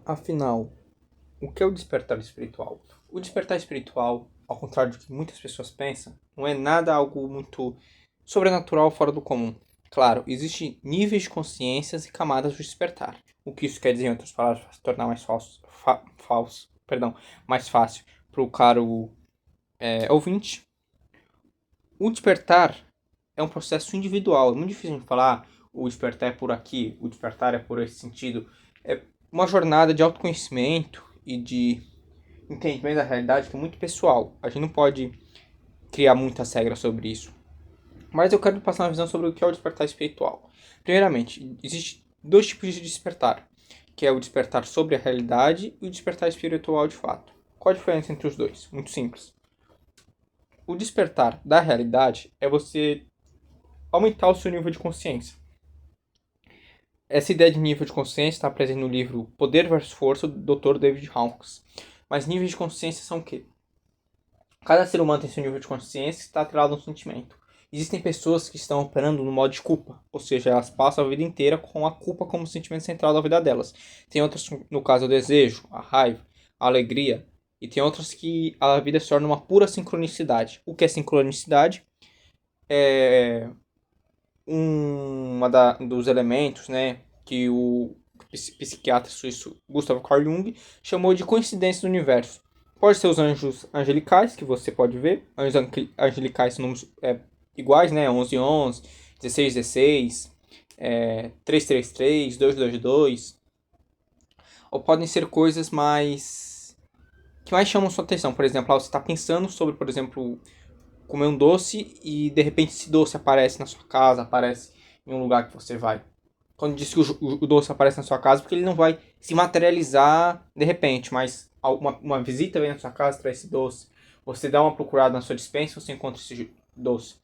Afinal, o que é o despertar espiritual? O despertar espiritual, ao contrário do que muitas pessoas pensam, não é nada algo muito sobrenatural fora do comum. Claro, existem níveis de consciências e camadas do despertar. O que isso quer dizer, em outras palavras, para se tornar mais mais fácil para o caro ouvinte. O despertar é um processo individual. É muito difícil de falar o despertar é por aqui, o despertar é por esse sentido. É uma jornada de autoconhecimento e de entendimento da realidade que é muito pessoal. A gente não pode criar muitas regras sobre isso. Mas eu quero passar uma visão sobre o que é o despertar espiritual. Primeiramente, existem dois tipos de despertar, que é o despertar sobre a realidade e o despertar espiritual de fato. Qual a diferença entre os dois? Muito simples. O despertar da realidade é você aumentar o seu nível de consciência. Essa ideia de nível de consciência está presente no livro Poder versus Força, do Dr. David Hawkins. Mas níveis de consciência são o quê? Cada ser humano tem seu nível de consciência que está atrelado a um sentimento. Existem pessoas que estão operando no modo de culpa, ou seja, elas passam a vida inteira com a culpa como sentimento central da vida delas. Tem outras, no caso, o desejo, a raiva, a alegria, e tem outras que a vida se torna uma pura sincronicidade. O que é sincronicidade? É dos elementos, né, que o psiquiatra suíço Gustav Carl Jung chamou de coincidência do universo. Pode ser os anjos angelicais, que você pode ver. Anjos angelicais são números iguais, né? 1111, 1616, 333, 222. Ou podem ser coisas que mais chamam sua atenção. Por exemplo, você está pensando sobre, por exemplo, comer um doce e de repente esse doce aparece na sua casa, aparece em um lugar que você vai. Quando diz que o doce aparece na sua casa, porque ele não vai se materializar de repente, mas uma visita vem na sua casa, traz esse doce. Você dá uma procurada na sua despensa, você encontra esse doce.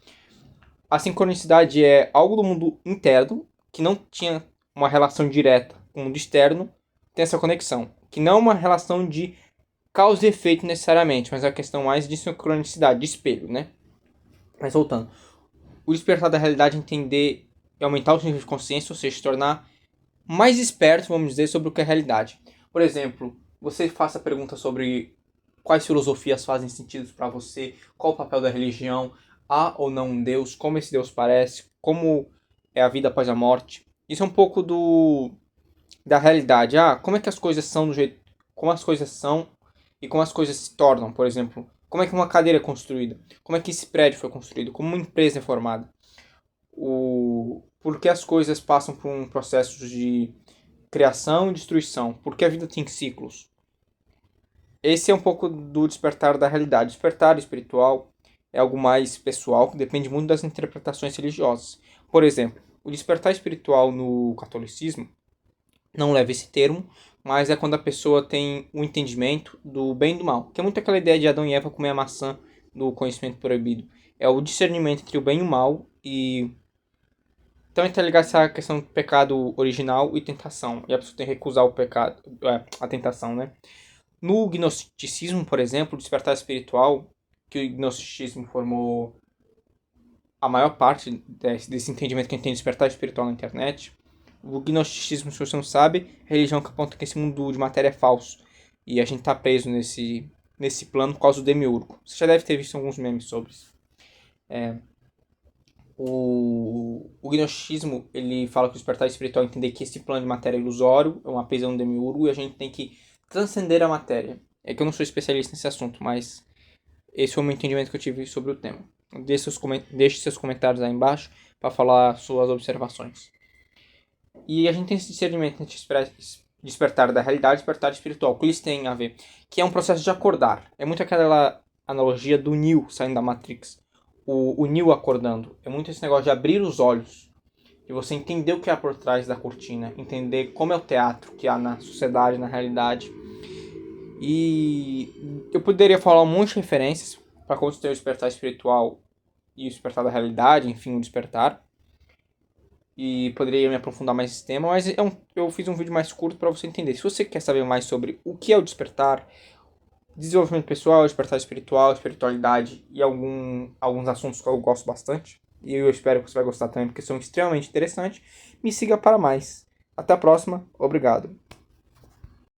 A sincronicidade é algo do mundo interno, que não tinha uma relação direta com o mundo externo, tem essa conexão. Que não é uma relação de causa e efeito necessariamente, mas é uma questão mais de sincronicidade, de espelho, né? Mas voltando. O despertar da realidade é entender e aumentar o seu nível de consciência, ou seja, se tornar mais esperto, vamos dizer, sobre o que é a realidade. Por exemplo, você faça perguntas sobre quais filosofias fazem sentido para você, qual o papel da religião, há ou não um Deus, como esse Deus parece, como é a vida após a morte. Isso é um pouco da realidade. Como é que as coisas são do jeito, como as coisas são e como as coisas se tornam, por exemplo. Como é que uma cadeira é construída? Como é que esse prédio foi construído? Como uma empresa é formada? Por que as coisas passam por um processo de criação e destruição? Por que a vida tem ciclos? Esse é um pouco do despertar da realidade. Despertar espiritual é algo mais pessoal, que depende muito das interpretações religiosas. Por exemplo, o despertar espiritual no catolicismo não leva esse termo, mas é quando a pessoa tem um entendimento do bem e do mal, que é muito aquela ideia de Adão e Eva comer a maçã do conhecimento proibido. É o discernimento entre o bem e o mal e também está ligado essa questão do pecado original e tentação. E a pessoa tem que recusar o pecado, a tentação, né? No gnosticismo, por exemplo, o despertar espiritual, que o gnosticismo formou a maior parte desse entendimento que a gente tem de despertar espiritual na internet. O gnosticismo, se você não sabe, é a religião que aponta que esse mundo de matéria é falso. E a gente está preso nesse plano por causa do demiurgo. Você já deve ter visto alguns memes sobre isso. O gnosticismo, ele fala que o despertar espiritual é entender que esse plano de matéria é ilusório, é uma prisão do demiurgo, e a gente tem que transcender a matéria. É que eu não sou especialista nesse assunto, mas esse foi o meu entendimento que eu tive sobre o tema. Deixe seus comentários aí embaixo para falar suas observações. E a gente tem esse discernimento entre despertar da realidade e despertar espiritual. O que eles têm a ver? Que é um processo de acordar. É muito aquela analogia do Neo saindo da Matrix. O Neo acordando. É muito esse negócio de abrir os olhos. De você entender o que há por trás da cortina. Entender como é o teatro que há na sociedade, na realidade. E eu poderia falar um monte de referências para construir o despertar espiritual e o despertar da realidade, enfim, o despertar. E poderia me aprofundar mais nesse tema, mas eu fiz um vídeo mais curto para você entender. Se você quer saber mais sobre o que é o despertar, desenvolvimento pessoal, despertar espiritual, espiritualidade e alguns assuntos que eu gosto bastante, e eu espero que você vai gostar também, porque são extremamente interessantes, me siga para mais. Até a próxima, obrigado.